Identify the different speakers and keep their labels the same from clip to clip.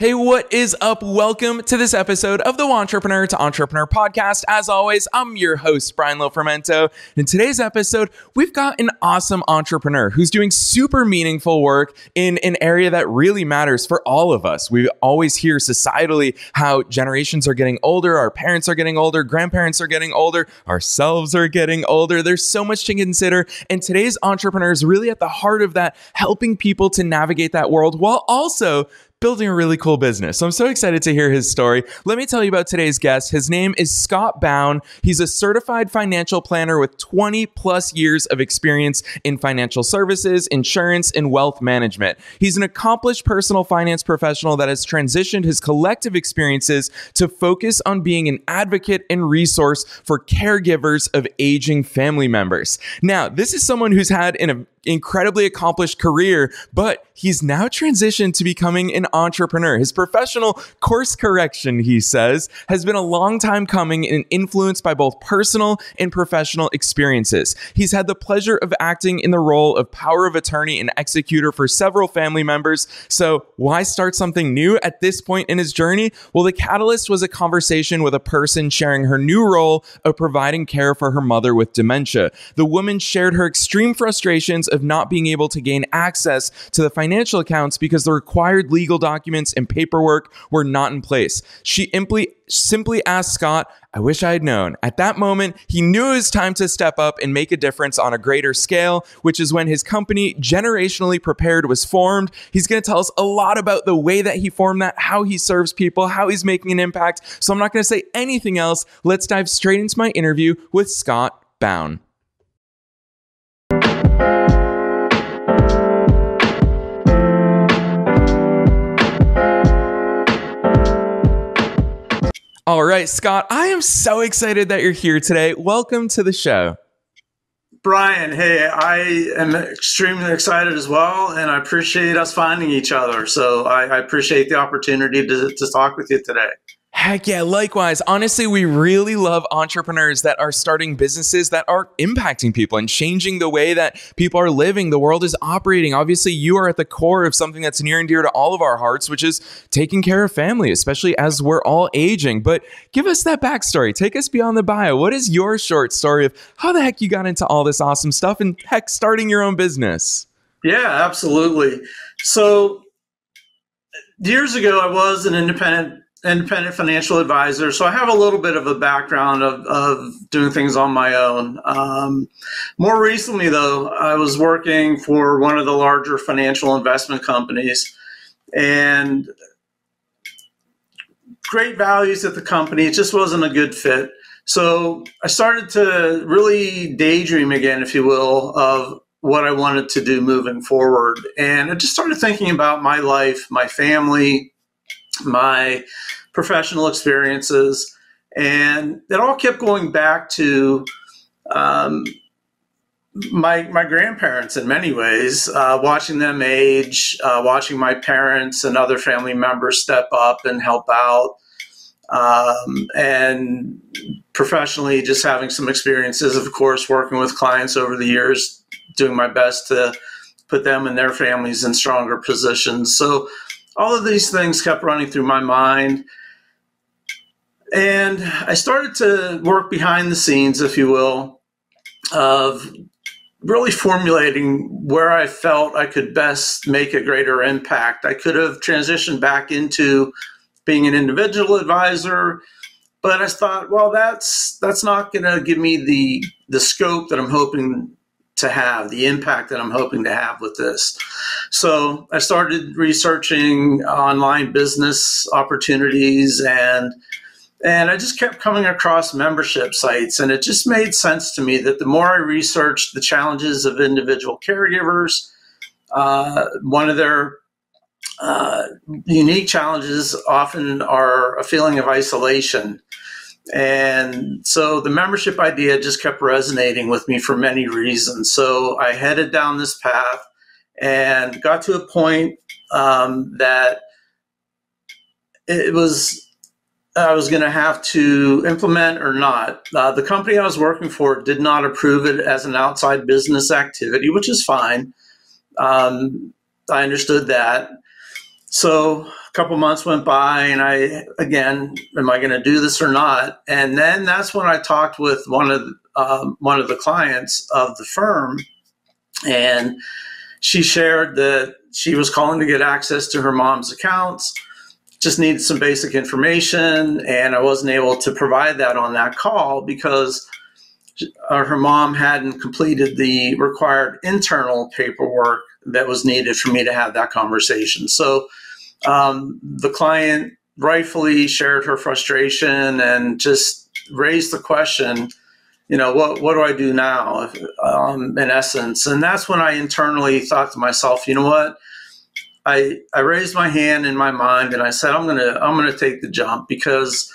Speaker 1: Hey, what is up? Welcome to this episode of the Entrepreneur to Entrepreneur podcast. As always, I'm your host, Brian Lofermento. In today's episode, we've got an awesome entrepreneur who's doing super meaningful work in an area that really matters for all of us. We always hear societally how generations are getting older, our parents are getting older, grandparents are getting older, ourselves are getting older. There's so much to consider, and today's entrepreneur is really at the heart of that, helping people to navigate that world while also building a really cool business. So I'm so excited to hear his story. Let me tell you about today's guest. His name is Scott Bown. He's a certified financial planner with 20 plus years of experience in financial services, insurance, and wealth management. He's an accomplished personal finance professional that has transitioned his collective experiences to focus on being an advocate and resource for caregivers of aging family members. Now, this is someone who's had an incredibly accomplished career, but he's now transitioned to becoming an entrepreneur. His professional course correction, he says, has been a long time coming and influenced by both personal and professional experiences. He's had the pleasure of acting in the role of power of attorney and executor for several family members. So why start something new at this point in his journey? Well, the catalyst was a conversation with a person sharing her new role of providing care for her mother with dementia. The woman shared her extreme frustrations of not being able to gain access to the financial accounts because the required legal documents and paperwork were not in place. She simply asked Scott, "I wish I had known." At that moment, he knew it was time to step up and make a difference on a greater scale, which is when his company, Generationally Prepared, was formed. He's going to tell us a lot about the way that he formed that, how he serves people, how he's making an impact. So I'm not going to say anything else. Let's dive straight into my interview with Scott Bown. All right, Scott, I am so excited that you're here today. Welcome to the show.
Speaker 2: Brian, hey, I am extremely excited as well, and I appreciate us finding each other. So I appreciate the opportunity to talk with you today.
Speaker 1: Heck yeah, likewise. Honestly, we really love entrepreneurs that are starting businesses that are impacting people and changing the way that people are living, the world is operating. Obviously, you are at the core of something that's near and dear to all of our hearts, which is taking care of family, especially as we're all aging. But give us that backstory. Take us beyond the bio. What is your short story of how the heck you got into all this awesome stuff and heck, starting your own business?
Speaker 2: Yeah, absolutely. So years ago, I was an independent financial advisor. So I have a little bit of a background of doing things on my own. More recently, though, I was working for one of the larger financial investment companies, and great values at the company. It just wasn't a good fit. So I started to really daydream again, if you will, of what I wanted to do moving forward. And I just started thinking about my life, my family, my professional experiences, and it all kept going back to my grandparents in many ways, watching them age, watching my parents and other family members step up and help out, and professionally just having some experiences, of course, working with clients over the years, doing my best to put them and their families in stronger positions. So all of these things kept running through my mind. And I started to work behind the scenes, if you will, of really formulating where I felt I could best make a greater impact. I could have transitioned back into being an individual advisor, but I thought, well, that's not going to give me the scope that I'm hoping to have, the impact that I'm hoping to have with this. So I started researching online business opportunities, and I just kept coming across membership sites, and it just made sense to me that the more I researched the challenges of individual caregivers, one of their unique challenges often are a feeling of isolation. And so the membership idea just kept resonating with me for many reasons. So I headed down this path and got to a point that I was going to have to implement or not. The company I was working for did not approve it as an outside business activity, which is fine. I understood that. So couple months went by, and am I going to do this or not? And then that's when I talked with one of the clients of the firm, and she shared that she was calling to get access to her mom's accounts, just needed some basic information, and I wasn't able to provide that on that call because her mom hadn't completed the required internal paperwork that was needed for me to have that conversation. So the client rightfully shared her frustration and just raised the question, what do I do now, in essence? And that's when I internally thought to myself, you know what? I raised my hand in my mind and I said, I'm gonna take the jump because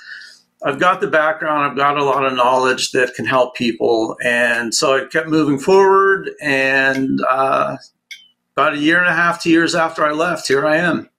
Speaker 2: I've got the background, I've got a lot of knowledge that can help people. And so I kept moving forward, and about 1.5 years, 2 years after I left, here I am.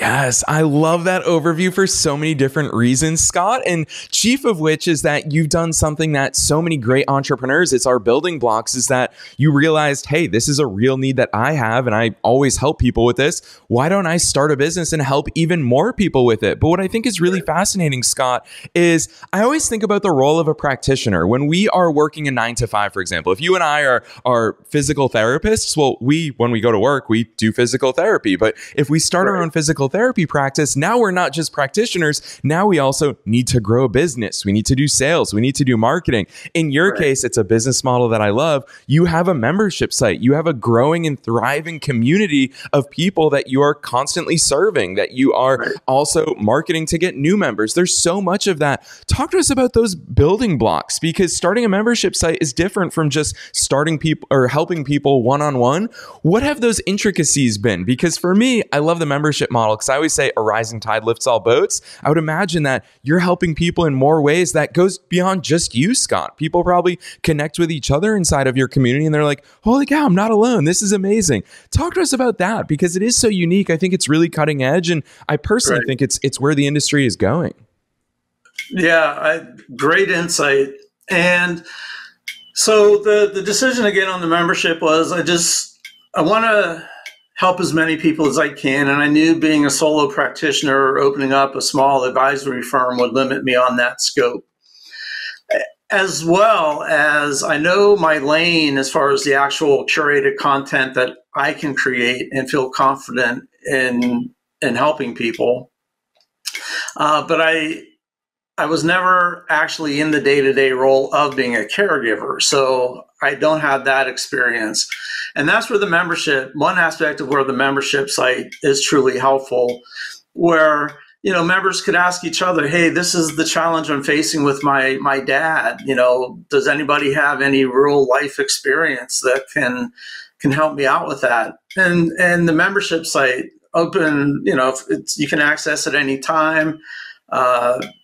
Speaker 1: Yes, I love that overview for so many different reasons, Scott. And chief of which is that you've done something that so many great entrepreneurs, it's our building blocks, is that you realized, hey, this is a real need that I have, and I always help people with this. Why don't I start a business and help even more people with it? But what I think is really fascinating, Scott, is I always think about the role of a practitioner. When we are working a 9 to 5, for example, if you and I are physical therapists, well, when we go to work, we do physical therapy. But if we start our own physical therapy practice, now we're not just practitioners. Now we also need to grow a business. We need to do sales. We need to do marketing. In your case, it's a business model that I love. You have a membership site. You have a growing and thriving community of people that you are constantly serving, that you are also marketing to get new members. There's so much of that. Talk to us about those building blocks, because starting a membership site is different from just starting people or helping people one-on-one. What have those intricacies been? Because for me, I love the membership model, because I always say a rising tide lifts all boats. I would imagine that you're helping people in more ways that goes beyond just you, Scott. People probably connect with each other inside of your community and they're like, holy cow, I'm not alone. This is amazing. Talk to us about that, because it is so unique. I think it's really cutting edge, and I personally think it's where the industry is going. Yeah,
Speaker 2: great insight. And so the decision again on the membership was I want to help as many people as I can. And I knew being a solo practitioner or opening up a small advisory firm would limit me on that scope. As well as I know my lane as far as the actual curated content that I can create and feel confident in helping people. But I was never actually in the day-to-day role of being a caregiver. So I don't have that experience. And that's where one aspect of where the membership site is truly helpful, where, members could ask each other, hey, this is the challenge I'm facing with my dad. Does anybody have any real life experience that can help me out with that? And the membership site open, you can access it any time.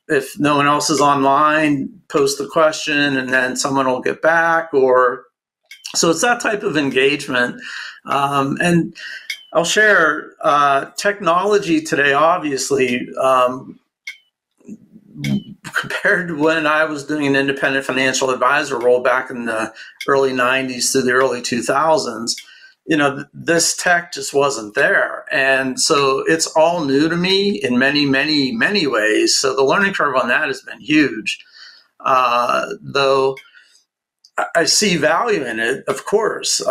Speaker 2: If no one else is online, post the question and then someone will get back. So it's that type of engagement. And I'll share technology today, obviously, compared to when I was doing an independent financial advisor role back in the early 90s to the early 2000s. This tech just wasn't there. And so it's all new to me in many, many, many ways. So the learning curve on that has been huge. Though I see value in it, of course.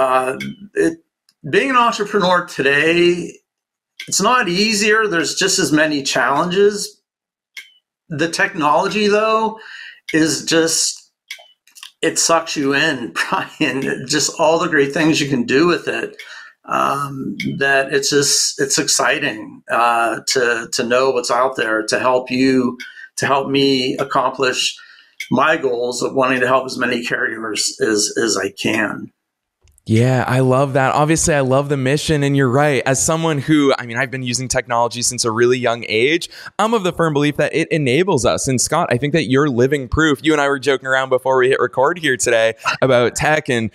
Speaker 2: Being an entrepreneur today, it's not easier. There's just as many challenges. The technology, though, is it sucks you in, Brian. Just all the great things you can do with it. That it's exciting to know what's out there to help me accomplish my goals of wanting to help as many caregivers as I can.
Speaker 1: Yeah, I love that. Obviously, I love the mission, and you're right. As someone who, I've been using technology since a really young age, I'm of the firm belief that it enables us. And Scott, I think that you're living proof. You and I were joking around before we hit record here today about tech and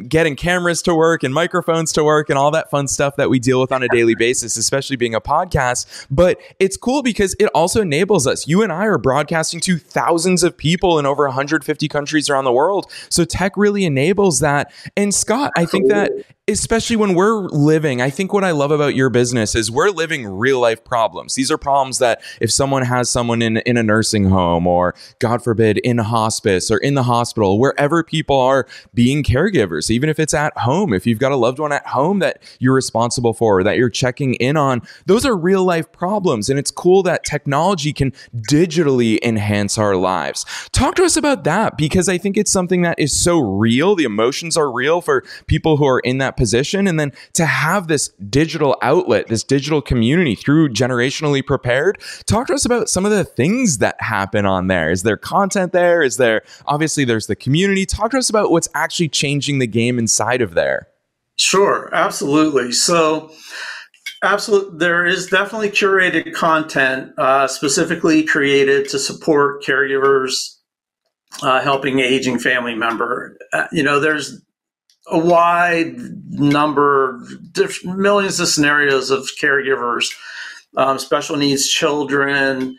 Speaker 1: getting cameras to work and microphones to work and all that fun stuff that we deal with on a daily basis, especially being a podcast. But it's cool because it also enables us. You and I are broadcasting to thousands of people in over 150 countries around the world. So tech really enables that. And Scott, I think that especially when we're living, I think what I love about your business is we're living real life problems. These are problems that if someone has someone in a nursing home, or God forbid in hospice or in the hospital, wherever people are being caregivers, even if it's at home, if you've got a loved one at home that you're responsible for, that you're checking in on, those are real life problems. And it's cool that technology can digitally enhance our lives. Talk to us about that, because I think it's something that is so real. The emotions are real for people who are in that position. And then to have this digital outlet, this digital community through Generationally Prepared, talk to us about some of the things that happen on there. Is there content there? Is there, obviously there's the community. Talk to us about what's actually changing the game inside of there.
Speaker 2: Sure, absolutely. So there is definitely curated content specifically created to support caregivers helping an aging family member. There's a wide number, millions of scenarios of caregivers, special needs children,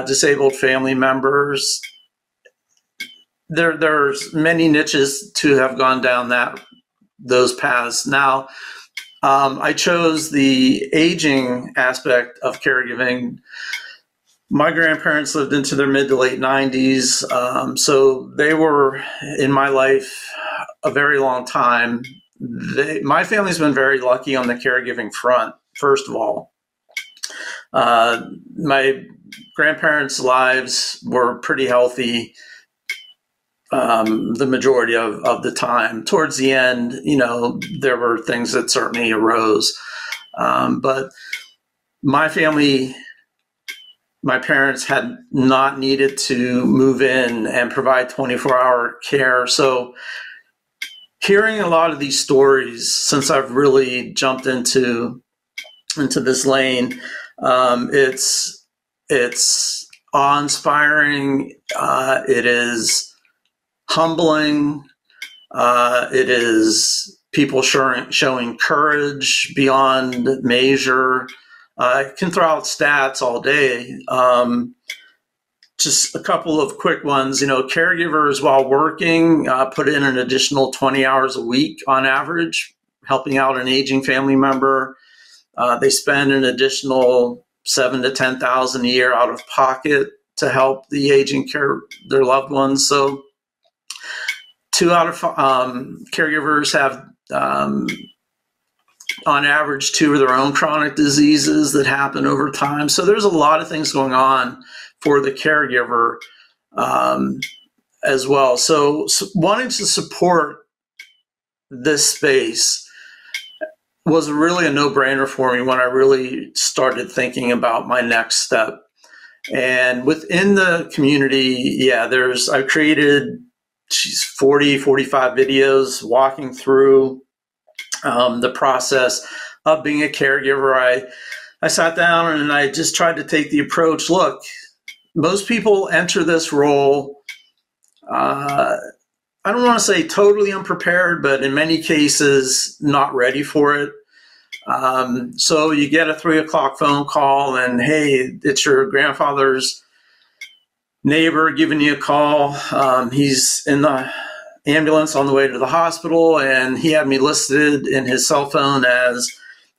Speaker 2: disabled family members. There's many niches to have gone down those paths. Now, I chose the aging aspect of caregiving. My grandparents lived into their mid to late 90s, so they were in my life a very long time. My family's been very lucky on the caregiving front, first of all. My grandparents' lives were pretty healthy the majority of the time. Towards the end, there were things that certainly arose. But my family, my parents had not needed to move in and provide 24-hour care. So hearing a lot of these stories, since I've really jumped into this lane, it's awe-inspiring. It is humbling. It is people showing courage beyond measure. I can throw out stats all day. Just a couple of quick ones. Caregivers while working put in an additional 20 hours a week on average, helping out an aging family member. They spend an additional $7,000 to $10,000 a year out of pocket to help the aging their loved ones. So 2 out of caregivers have, on average, 2 of their own chronic diseases that happen over time. So there's a lot of things going on for the caregiver as well. So wanting to support this space was really a no-brainer for me when I really started thinking about my next step. And within the community, I've created 40, 45 videos walking through the process of being a caregiver. I sat down and I just tried to take the approach, look, most people enter this role, I don't want to say totally unprepared, but in many cases, not ready for it. So you get a 3 o'clock phone call and, hey, it's your grandfather's neighbor giving you a call. He's in the ambulance on the way to the hospital, and he had me listed in his cell phone as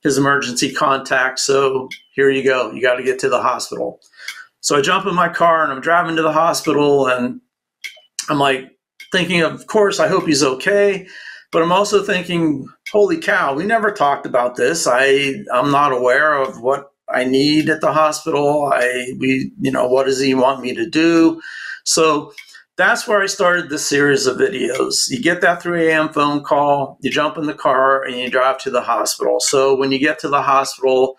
Speaker 2: his emergency contact. So here you go. You got to get to the hospital. So I jump in my car and I'm driving to the hospital, and I'm like thinking, of course, I hope he's okay. But I'm also thinking, holy cow, we never talked about this. I'm not aware of what I need at the hospital. What does he want me to do? So that's where I started this series of videos. You get that 3 a.m. phone call, you jump in the car and you drive to the hospital. So when you get to the hospital,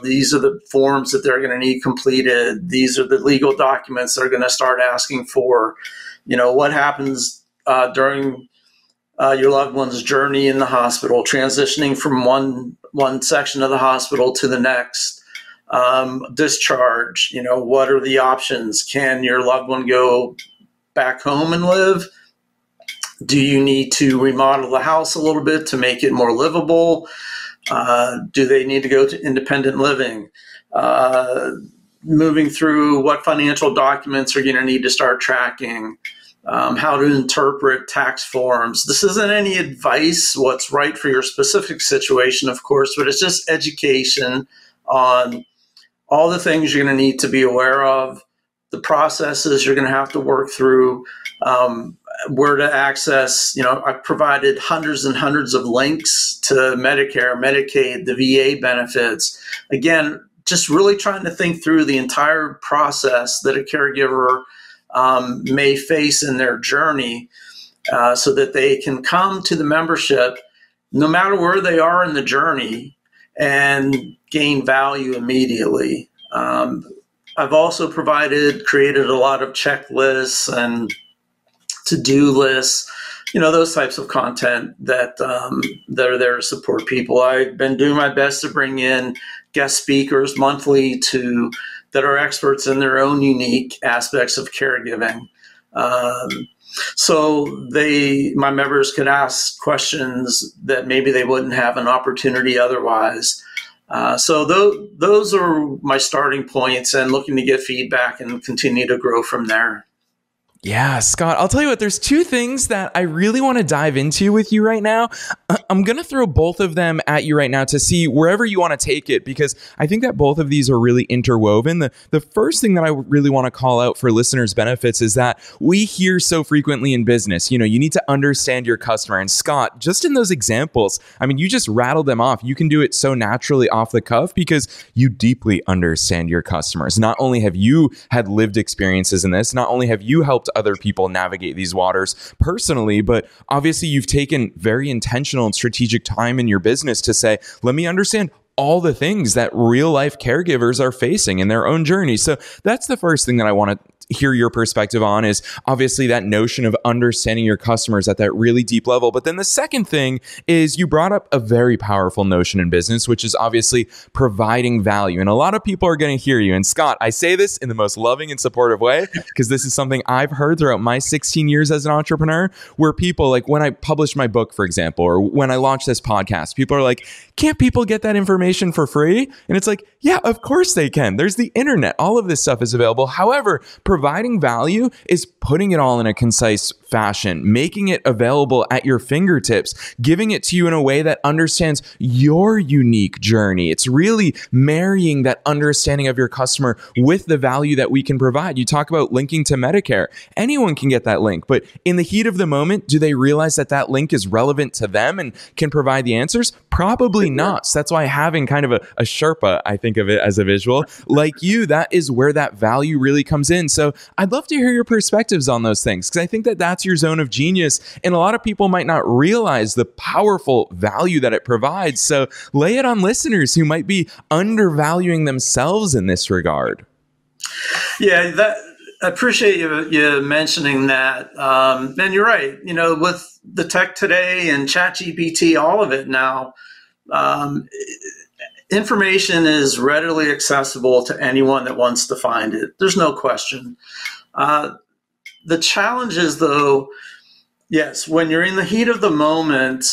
Speaker 2: these are the forms that they're going to need completed. These are the legal documents they're going to start asking for. What happens during your loved one's journey in the hospital, transitioning from one section of the hospital to the next. Discharge, what are the options? Can your loved one go back home and live? Do you need to remodel the house a little bit to make it more livable? Do they need to go to independent living? Moving through what financial documents are you going to need to start tracking? how to interpret tax forms. This isn't any advice, what's right for your specific situation, of course, but it's just education on all the things you're going to need to be aware of, the processes you're going to have to work through, where to access. I've provided hundreds and hundreds of links to Medicare, Medicaid, the VA benefits. Again, just really trying to think through the entire process that a caregiver may face in their journey, so that they can come to the membership no matter where they are in the journey and gain value immediately. I've also created a lot of checklists and to-do lists, those types of content that are there to support people. I've been doing my best to bring in guest speakers monthly that are experts in their own unique aspects of caregiving. So my members could ask questions that maybe they wouldn't have an opportunity otherwise. So those are my starting points, and looking to get feedback and continue to grow from there.
Speaker 1: Yeah, Scott, I'll tell you what, there's two things that I really want to dive into with you right now. I'm going to throw both of them at you right now to see wherever you want to take it, because I think that both of these are really interwoven. The first thing that I really want to call out for listeners' benefits is that we hear so frequently in business, you need to understand your customer. And Scott, just in those examples, I mean, you just rattled them off. You can do it so naturally off the cuff because you deeply understand your customers. Not only have you had lived experiences in this, not only have you helped other people navigate these waters personally, but obviously you've taken very intentional and strategic time in your business to say, let me understand all the things that real life caregivers are facing in their own journey. So that's the first thing that I want to hear your perspective on, is obviously that notion of understanding your customers at that really deep level. But then the second thing is you brought up a very powerful notion in business, which is obviously providing value. And a lot of people are going to hear you. And Scott, I say this in the most loving and supportive way, because this is something I've heard throughout my 16 years as an entrepreneur, where people, like when I published my book, for example, or when I launched this podcast, people are like, can't people get that information for free? And it's like, yeah, of course they can. There's the internet. All of this stuff is available. However, providing value is putting it all in a concise fashion, making it available at your fingertips, giving it to you in a way that understands your unique journey. It's really marrying that understanding of your customer with the value that we can provide. You talk about linking to Medicare. Anyone can get that link, but in the heat of the moment, do they realize that that link is relevant to them and can provide the answers? Probably not. So that's why having kind of a Sherpa, I think of it as a visual, like you, that is where that value really comes in. So I'd love to hear your perspectives on those things, because I think that that's your zone of genius. And a lot of people might not realize the powerful value that it provides. So lay it on listeners who might be undervaluing themselves in this regard.
Speaker 2: Yeah, I appreciate you mentioning that. And you're right. With the tech today and ChatGPT, all of it now, information is readily accessible to anyone that wants to find it. There's no question. The challenge is, though, yes, when you're in the heat of the moment,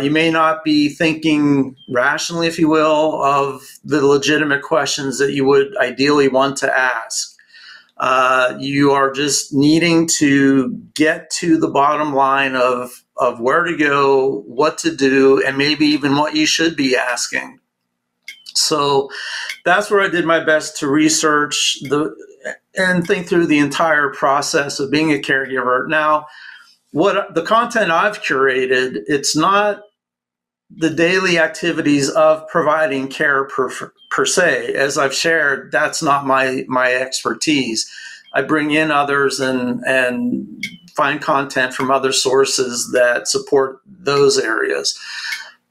Speaker 2: you may not be thinking rationally, if you will, of the legitimate questions that you would ideally want to ask. You are just needing to get to the bottom line of where to go, what to do, and maybe even what you should be asking. So that's where I did my best to research and think through the entire process of being a caregiver. Now, what the content I've curated, it's not the daily activities of providing care per se. As I've shared, that's not my expertise. I bring in others and find content from other sources that support those areas.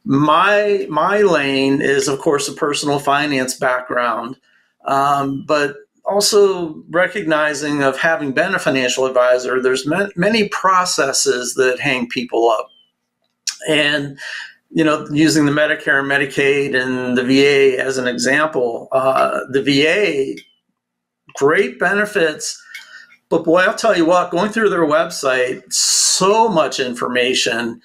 Speaker 2: My lane is, of course, a personal finance background, but also recognizing of having been a financial advisor, there's many processes that hang people up. And using the Medicare and Medicaid and the VA as an example, the VA, great benefits, but boy, I'll tell you what, going through their website, so much information,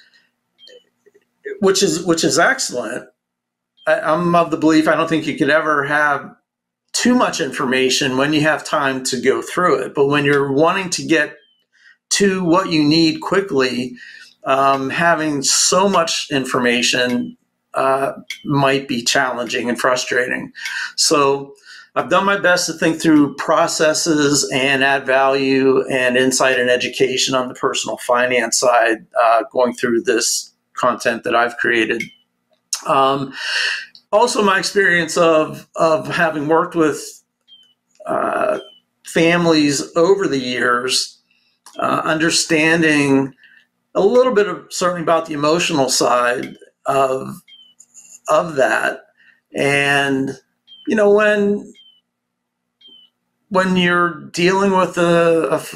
Speaker 2: which is excellent. I'm of the belief, I don't think you could ever have too much information when you have time to go through it. But when you're wanting to get to what you need quickly, having so much information might be challenging and frustrating. So I've done my best to think through processes and add value and insight and education on the personal finance side, going through this content that I've created. Also, my experience of having worked with families over the years, understanding a little bit of certainly about the emotional side of that. And, you know, when you're dealing with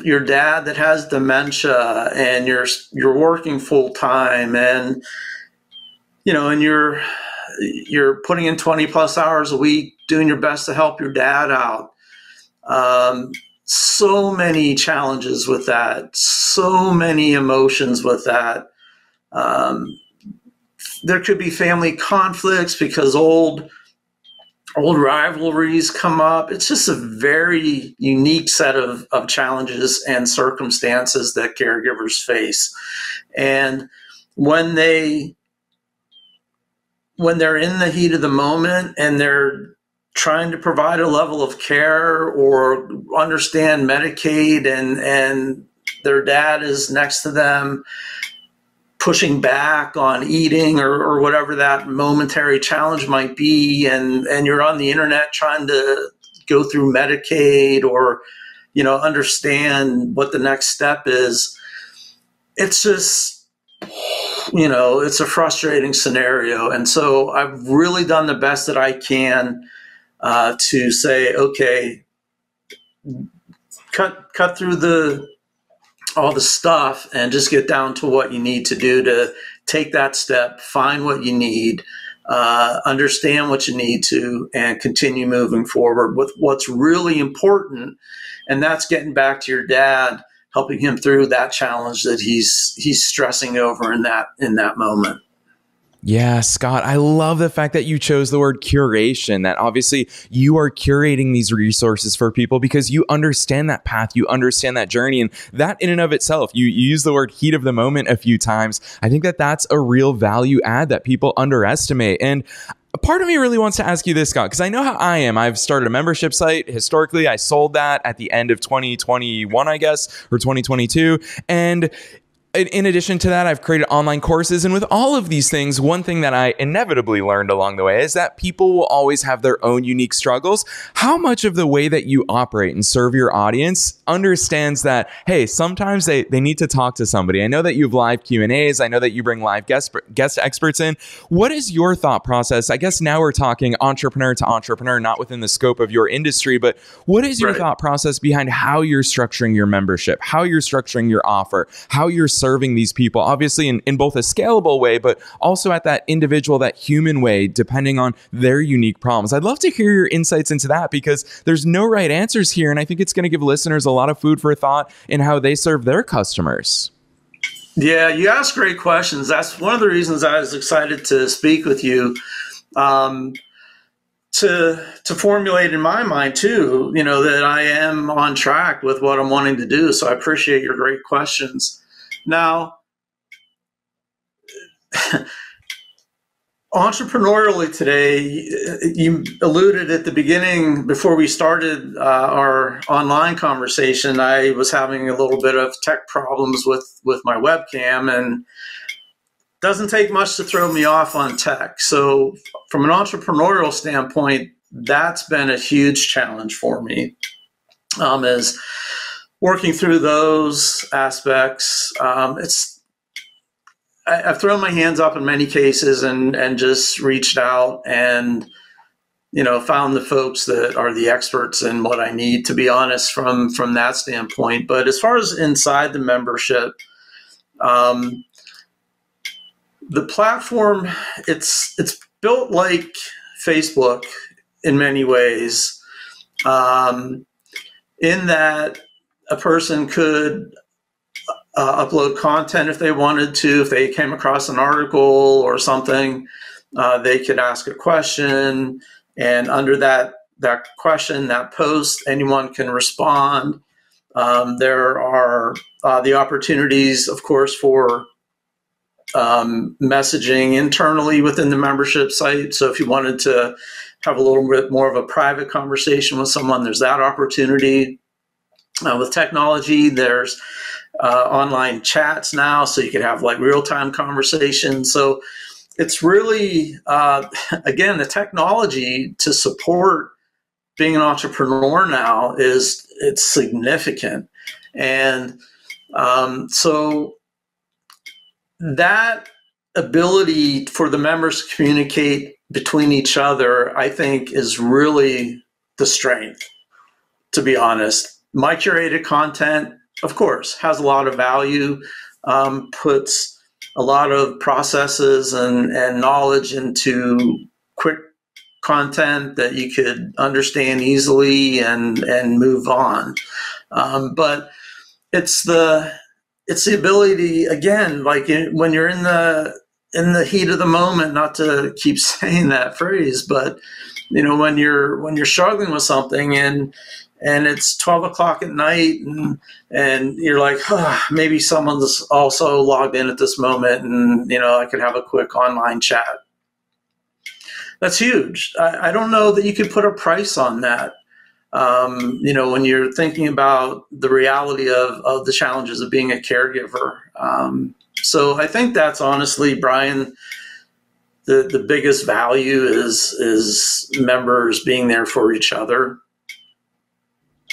Speaker 2: your dad that has dementia and you're working full time, and, you know, and you're putting in 20 plus hours a week, doing your best to help your dad out. So many challenges with that, so many emotions with that. There could be family conflicts because old rivalries come up. It's just a very unique set of challenges and circumstances that caregivers face. And when they're in the heat of the moment and they're trying to provide a level of care or understand Medicaid, and their dad is next to them pushing back on eating or whatever that momentary challenge might be, and you're on the internet trying to go through Medicaid or, you know, understand what the next step is. It's just, you know, it's a frustrating scenario. And so I've really done the best that I can to say, okay, cut through all the stuff and just get down to what you need to do to take that step, find what you need, understand what you need to, and continue moving forward with what's really important. And that's getting back to your dad, helping him through that challenge that he's stressing over in that moment.
Speaker 1: Yeah, Scott, I love the fact that you chose the word curation, that obviously you are curating these resources for people because you understand that path, you understand that journey, and that in and of itself, you use the word heat of the moment a few times. I think that that's a real value add that people underestimate. And a part of me really wants to ask you this, Scott, because I know how I am. I've started a membership site. Historically, I sold that at the end of 2021, I guess, or 2022. And in addition to that, I've created online courses. And with all of these things, one thing that I inevitably learned along the way is that people will always have their own unique struggles. How much of the way that you operate and serve your audience understands that, hey, sometimes they need to talk to somebody? I know that you have live Q&As. I know that you bring live guest experts in. What is your thought process? I guess now we're talking entrepreneur to entrepreneur, not within the scope of your industry, but what is your thought process behind how you're structuring your membership, how you're structuring your offer, how you're serving these people, obviously in both a scalable way, but also at that individual, that human way, depending on their unique problems? I'd love to hear your insights into that because there's no right answers here. And I think it's going to give listeners a lot of food for thought in how they serve their customers.
Speaker 2: Yeah, you ask great questions. That's one of the reasons I was excited to speak with you. To formulate in my mind too, you know, that I am on track with what I'm wanting to do. So I appreciate your great questions. Now, entrepreneurially today, you alluded at the beginning, before we started our online conversation, I was having a little bit of tech problems with my webcam, and it doesn't take much to throw me off on tech. So from an entrepreneurial standpoint, that's been a huge challenge for me, is working through those aspects. I've thrown my hands up in many cases and just reached out and, you know, found the folks that are the experts in what I need, to be honest, from that standpoint. But as far as inside the membership, the platform, it's built like Facebook in many ways, in that a person could upload content if they wanted to. If they came across an article or something, they could ask a question, and under that question, that post, anyone can respond. There are the opportunities, of course, for messaging internally within the membership site. So if you wanted to have a little bit more of a private conversation with someone, there's that opportunity. With technology, there's online chats now, so you can have like real-time conversations. So it's really, again, the technology to support being an entrepreneur now it's significant. And so that ability for the members to communicate between each other, I think, is really the strength, to be honest. My curated content, of course, has a lot of value, puts a lot of processes and knowledge into quick content that you could understand easily and move on. But it's the ability, again, like when you're in the heat of the moment, not to keep saying that phrase, but when you're struggling with something and it's 12 o'clock at night and you're like, maybe someone's also logged in at this moment and, I could have a quick online chat. That's huge. I don't know that you could put a price on that. When you're thinking about the reality of the challenges of being a caregiver. So I think that's honestly, Brian, the biggest value is members being there for each other.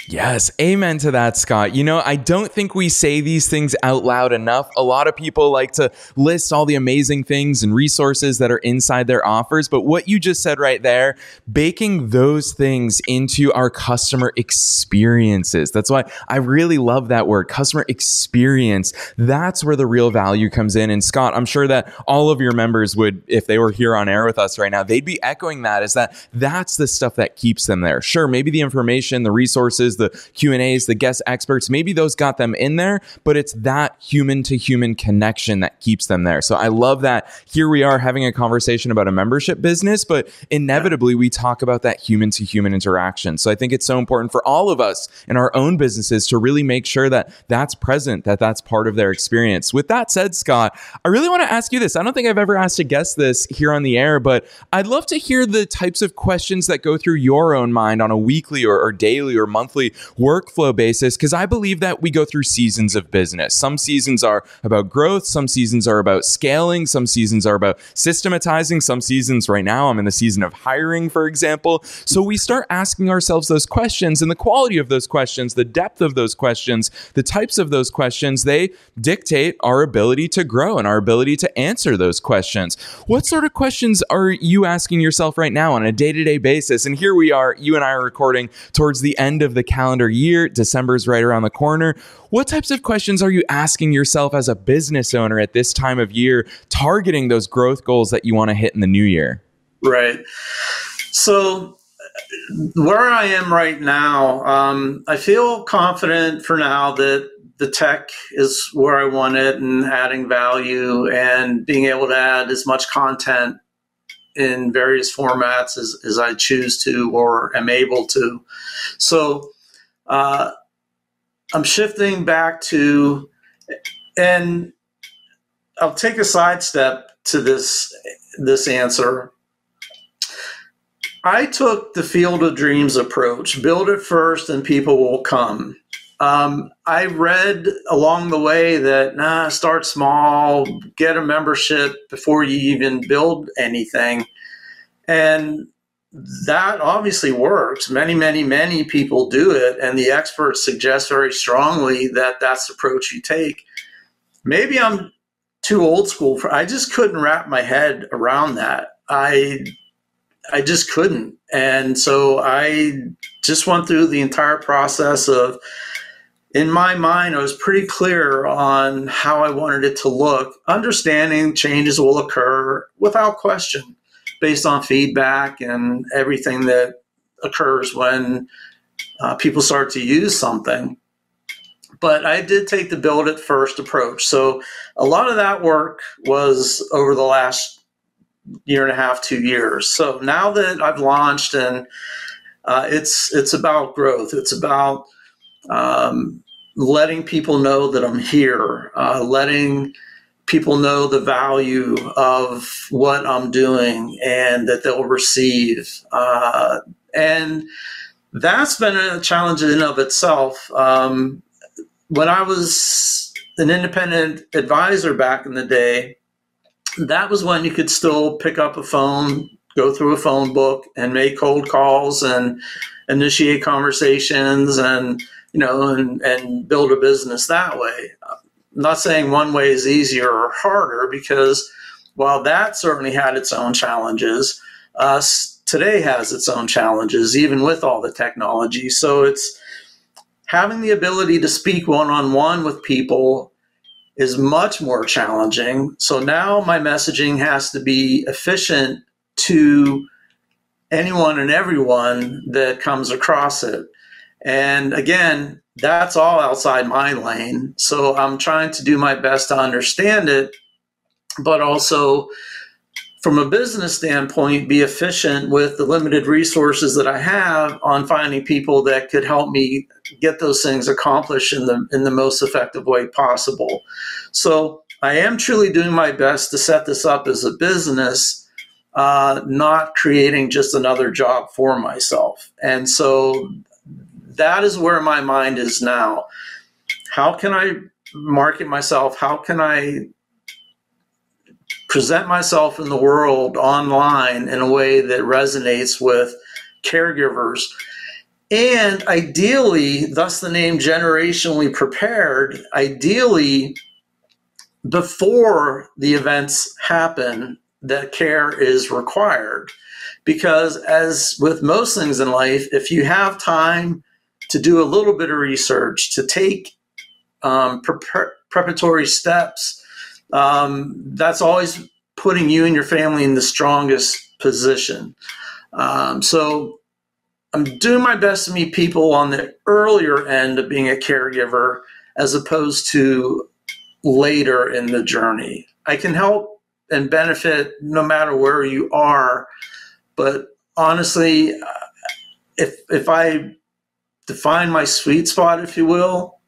Speaker 1: Yes, amen to that, Scott. I don't think we say these things out loud enough. A lot of people like to list all the amazing things and resources that are inside their offers, but what you just said right there, baking those things into our customer experiences. That's why I really love that word, customer experience. That's where the real value comes in. And Scott, I'm sure that all of your members would, if they were here on air with us right now, they'd be echoing that, is that's the stuff that keeps them there. Sure, maybe the information, the resources, the Q&As, the guest experts, maybe those got them in there, but it's that human to human connection that keeps them there. So I love that here we are having a conversation about a membership business, but inevitably we talk about that human to human interaction. So I think it's so important for all of us in our own businesses to really make sure that that's present, that that's part of their experience. With that said, Scott, I really want to ask you this. I don't think I've ever asked a guest this here on the air, but I'd love to hear the types of questions that go through your own mind on a weekly or daily or monthly workflow basis, because I believe that we go through seasons of business. Some seasons are about growth, some seasons are about scaling, some seasons are about systematizing, some seasons right now I'm in the season of hiring, for example. So we start asking ourselves those questions, and the quality of those questions, the depth of those questions, the types of those questions, they dictate our ability to grow and our ability to answer those questions. What sort of questions are you asking yourself right now on a day-to-day basis? And here we are, you and I are recording towards the end of the calendar year. December's right around the corner. What types of questions are you asking yourself as a business owner at this time of year, targeting those growth goals that you want to hit in the new year?
Speaker 2: Right. So where I am right now, I feel confident for now that the tech is where I want it and adding value and being able to add as much content in various formats as I choose to or am able to. So I'm shifting back to, and I'll take a sidestep to this answer. I took the field of dreams approach, build it first and people will come. I read along the way that start small, get a membership before you even build anything. And that obviously works. Many people do it. And the experts suggest very strongly that that's the approach you take. Maybe I'm too old school. I just couldn't wrap my head around that. I just couldn't. And so I just went through the entire process of, in my mind, I was pretty clear on how I wanted it to look, understanding changes will occur without question based on feedback and everything that occurs when people start to use something. But I did take the build it first approach. So a lot of that work was over the last year and a half, 2 years. So now that I've launched and it's about growth, it's about letting people know that I'm here, letting people know the value of what I'm doing and that they'll receive. And that's been a challenge in and of itself. When I was an independent advisor back in the day, that was when you could still pick up a phone, go through a phone book and make cold calls and initiate conversations and, and build a business that way. I'm not saying one way is easier or harder, because while that certainly had its own challenges, today has its own challenges, even with all the technology. So it's having the ability to speak one-on-one with people is much more challenging. So now my messaging has to be efficient to anyone and everyone that comes across it. And again, that's all outside my lane. So I'm trying to do my best to understand it, but also from a business standpoint, be efficient with the limited resources that I have on finding people that could help me get those things accomplished in the most effective way possible. So I am truly doing my best to set this up as a business, not creating just another job for myself. And so that is where my mind is now. How can I market myself? How can I present myself in the world online in a way that resonates with caregivers? And ideally, thus the name Generationally Prepared, ideally before the events happen that care is required. Because as with most things in life, if you have time to do a little bit of research, to take preparatory steps, that's always putting you and your family in the strongest position. So I'm doing my best to meet people on the earlier end of being a caregiver as opposed to later in the journey. I can help and benefit no matter where you are, but honestly, if I define my sweet spot, if you will,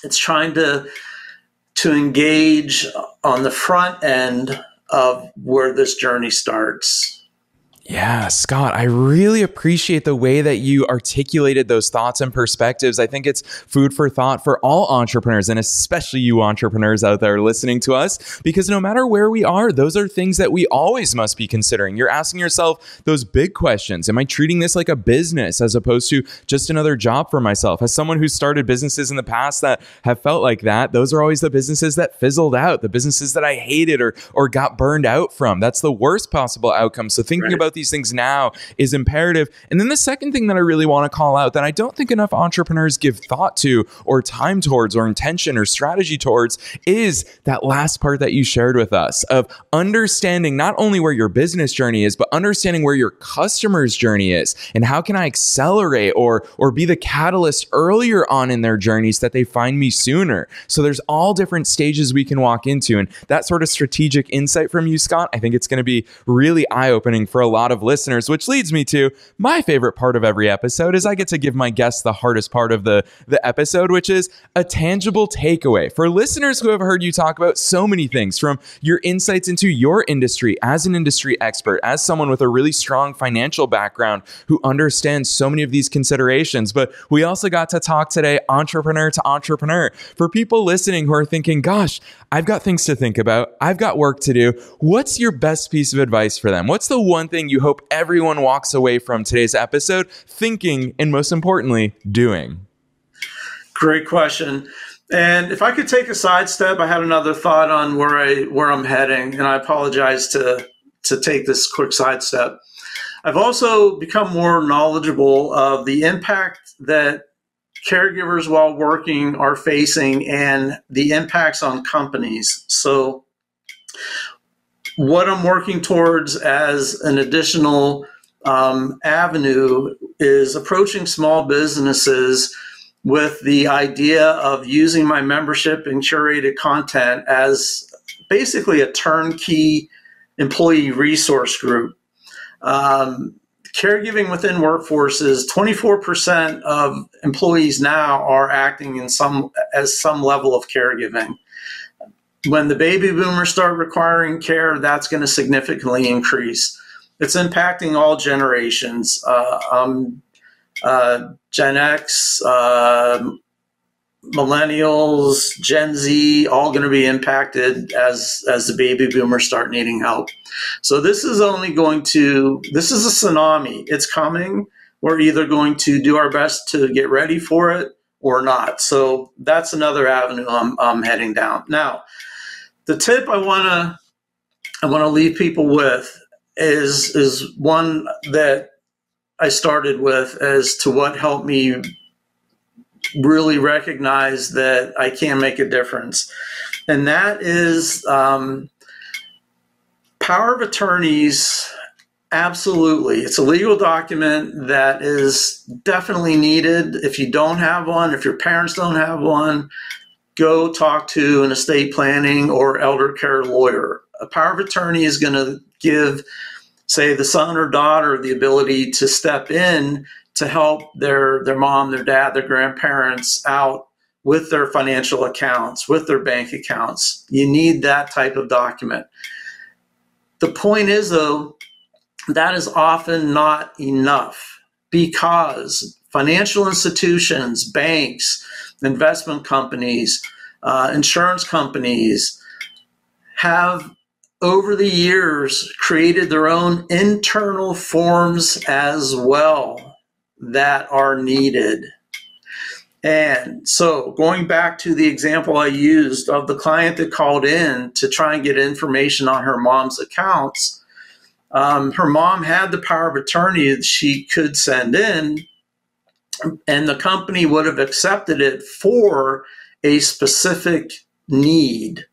Speaker 2: it's trying to engage on the front end of where this journey starts.
Speaker 1: Yeah, Scott, I really appreciate the way that you articulated those thoughts and perspectives. I think it's food for thought for all entrepreneurs, and especially you entrepreneurs out there listening to us, because no matter where we are, those are things that we always must be considering. You're asking yourself those big questions. Am I treating this like a business as opposed to just another job for myself? As someone who's started businesses in the past that have felt like that, those are always the businesses that fizzled out, the businesses that I hated or got burned out from. That's the worst possible outcome. So thinking about these things now is imperative. And then the second thing that I really want to call out that I don't think enough entrepreneurs give thought to or time towards or intention or strategy towards is that last part that you shared with us of understanding not only where your business journey is, but understanding where your customer's journey is and how can I accelerate or be the catalyst earlier on in their journeys that they find me sooner. So there's all different stages we can walk into, and that sort of strategic insight from you, Scott, I think it's going to be really eye-opening for a lot of listeners, which leads me to my favorite part of every episode is I get to give my guests the hardest part of the episode, which is a tangible takeaway. For listeners who have heard you talk about so many things, from your insights into your industry as an industry expert, as someone with a really strong financial background who understands so many of these considerations, but we also got to talk today entrepreneur to entrepreneur. For people listening who are thinking, gosh, I've got things to think about, I've got work to do, what's your best piece of advice for them? What's the one thing you hope everyone walks away from today's episode thinking and, most importantly, doing?
Speaker 2: Great question. And if I could take a sidestep, I had another thought on where I'm heading, and I apologize to take this quick sidestep. I've also become more knowledgeable of the impact that caregivers while working are facing and the impacts on companies. So what I'm working towards as an additional avenue is approaching small businesses with the idea of using my membership and curated content as basically a turnkey employee resource group. caregiving within workforces, 24% of employees now are acting in some level of caregiving. When the baby boomers start requiring care, that's going to significantly increase. It's impacting all generations. Gen X, millennials, Gen Z, all going to be impacted as the baby boomers start needing help. So this is a tsunami. It's coming. We're either going to do our best to get ready for it or not. So that's another avenue I'm heading down. Now, the tip I want to leave people with is one that I started with as to what helped me really recognize that I can make a difference. And that is power of attorneys. Absolutely. It's a legal document that is definitely needed. If you don't have one, if your parents don't have one, go talk to an estate planning or elder care lawyer. A power of attorney is going to give, say, the son or daughter the ability to step in to help their mom, their dad, their grandparents out with their financial accounts, with their bank accounts. You need that type of document. The point is, though, that is often not enough because financial institutions, banks, investment companies, insurance companies have over the years created their own internal forms as well that are needed. And so going back to the example I used of the client that called in to try and get information on her mom's accounts, her mom had the power of attorney that she could send in, and the company would have accepted it for a specific need,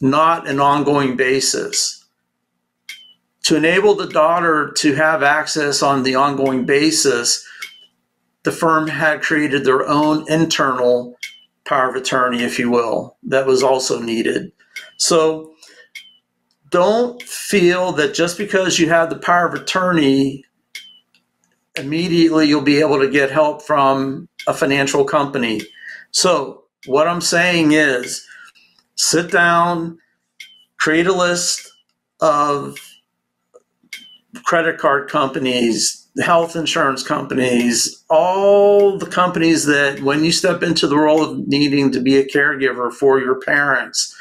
Speaker 2: not an ongoing basis. To enable the daughter to have access on the ongoing basis, the firm had created their own internal power of attorney, if you will, that was also needed. So don't feel that just because you have the power of attorney, immediately you'll be able to get help from a financial company. So what I'm saying is sit down, create a list of credit card companies, health insurance companies, all the companies that when you step into the role of needing to be a caregiver for your parents,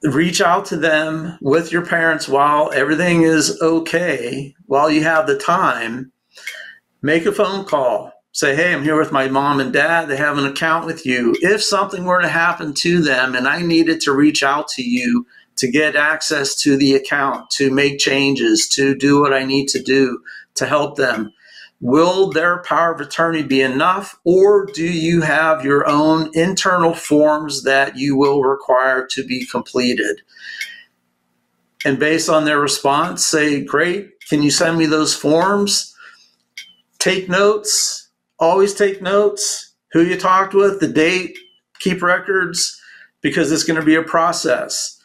Speaker 2: reach out to them with your parents while everything is okay, while you have the time. Make a phone call. Say, hey, I'm here with my mom and dad. They have an account with you. If something were to happen to them and I needed to reach out to you to get access to the account, to make changes, to do what I need to do to help them, will their power of attorney be enough, or do you have your own internal forms that you will require to be completed? And based on their response, say, great, can you send me those forms? Take notes, always take notes, who you talked with, the date, keep records, because it's going to be a process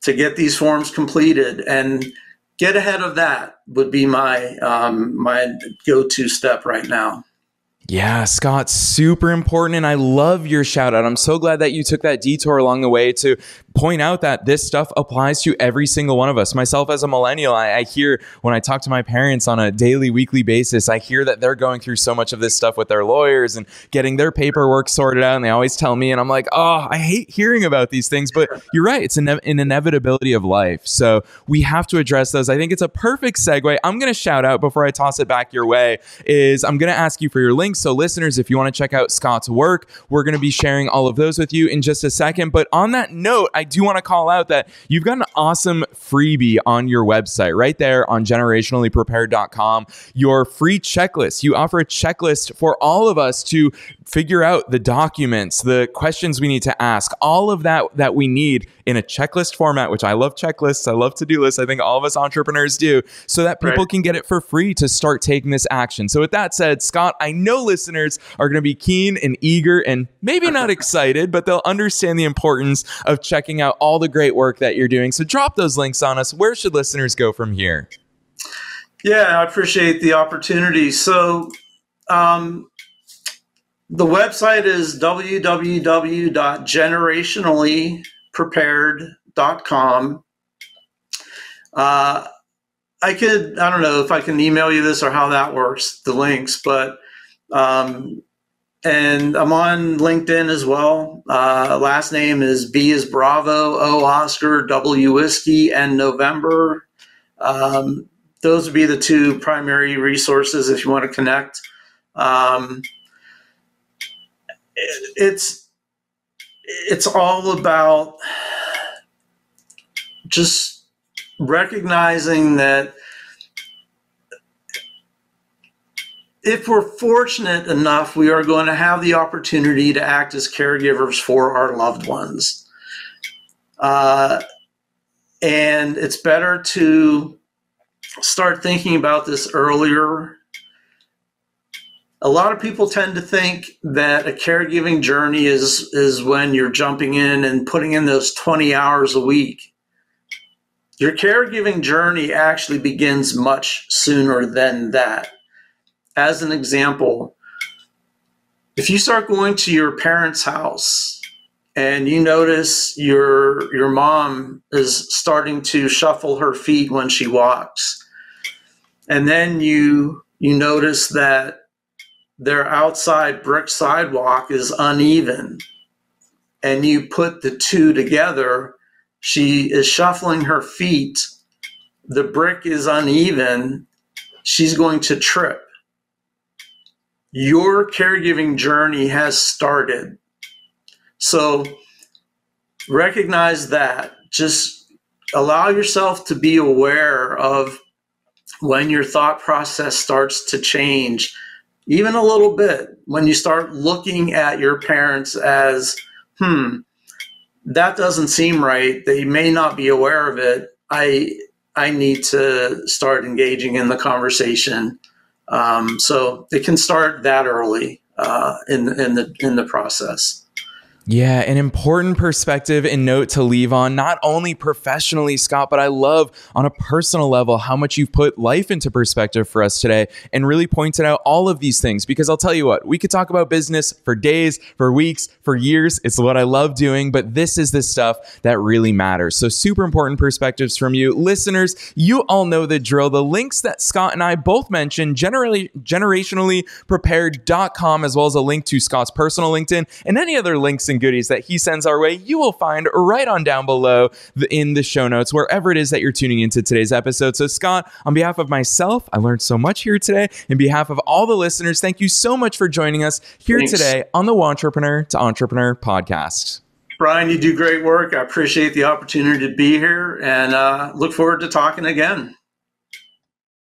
Speaker 2: to get these forms completed, and get ahead of that would be my my go-to step right now.
Speaker 1: Yeah, Scott, super important. And I love your shout out. I'm so glad that you took that detour along the way to point out that this stuff applies to every single one of us. Myself as a millennial, I hear when I talk to my parents on a daily, weekly basis, I hear that they're going through so much of this stuff with their lawyers and getting their paperwork sorted out. And they always tell me, and I'm like, oh, I hate hearing about these things. But you're right. It's an inevitability of life. So we have to address those. I think it's a perfect segue. I'm going to shout out before I toss it back your way is I'm going to ask you for your links. So listeners, if you want to check out Scott's work, we're going to be sharing all of those with you in just a second. But on that note, I do want to call out that you've got an awesome freebie on your website right there on generationallyprepared.com, your free checklist. You offer a checklist for all of us to figure out the documents, the questions we need to ask, all of that we need in a checklist format, which I love checklists. I love to-do lists. I think all of us entrepreneurs do, so that people can get it for free to start taking this action. So with that said, Scott, I know know listeners are going to be keen and eager and maybe not excited, but they'll understand the importance of checking out all the great work that you're doing. So drop those links on us. Where should listeners go from here?
Speaker 2: Yeah, I appreciate the opportunity. So the website is www.generationallyprepared.com. I don't know if I can email you this or how that works, the links, but, and I'm on LinkedIn as well. Last name is B as Bravo, O Oscar, W Whiskey, and November. Those would be the two primary resources if you want to connect. It's all about just recognizing that if we're fortunate enough, we are going to have the opportunity to act as caregivers for our loved ones. And it's better to start thinking about this earlier. A lot of people tend to think that a caregiving journey is when you're jumping in and putting in those 20 hours a week. Your caregiving journey actually begins much sooner than that. As an example, if you start going to your parents' house and you notice your mom is starting to shuffle her feet when she walks, and then you notice that their outside brick sidewalk is uneven, and you put the two together, she is shuffling her feet, the brick is uneven, she's going to trip. Your caregiving journey has started. So recognize that. Just allow yourself to be aware of when your thought process starts to change, even a little bit, when you start looking at your parents as, that doesn't seem right. They may not be aware of it. I need to start engaging in the conversation. So it can start that early in the process.
Speaker 1: Yeah, an important perspective and note to leave on, not only professionally, Scott, but I love on a personal level how much you've put life into perspective for us today and really pointed out all of these things. Because I'll tell you what, we could talk about business for days, for weeks, for years. It's what I love doing, but this is the stuff that really matters. So super important perspectives from you. Listeners, you all know the drill. The links that Scott and I both mentioned, generationallyprepared.com, as well as a link to Scott's personal LinkedIn and any other links and goodies that he sends our way, you will find right on down below in the show notes, wherever it is that you're tuning into today's episode. So Scott, on behalf of myself, I learned so much here today. In behalf of all the listeners, thank you so much for joining us here today on the Wantrepreneur to Entrepreneur podcast.
Speaker 2: Brian, you do great work. I appreciate the opportunity to be here and look forward to talking again.